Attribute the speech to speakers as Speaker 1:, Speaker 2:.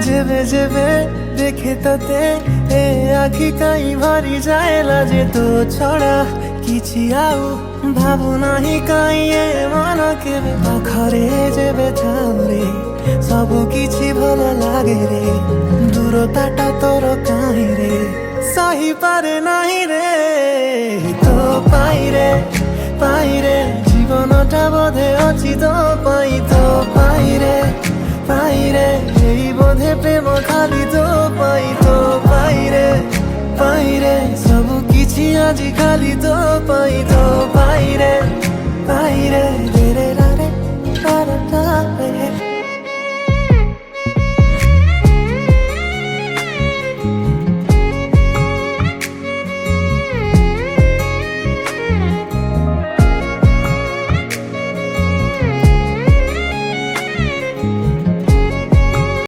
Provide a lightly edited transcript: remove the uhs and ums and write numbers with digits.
Speaker 1: जेबे जेबे देखे तते ए आखि काई भरी जाए लाजे तो छड़ा किछि आउ भाबु नाही काई ए मन केबे पाखरे जेबे थाउरे सबु किछि भल लागे रे दूरताटा तोर काई रे सही पारे नाही रे तो पाई रे जीवनटा बोधे अछि तो पाई रे এই বোধে প্রেম খালি তো পাই রে সবু কিছু আজি খালি তো পাই রে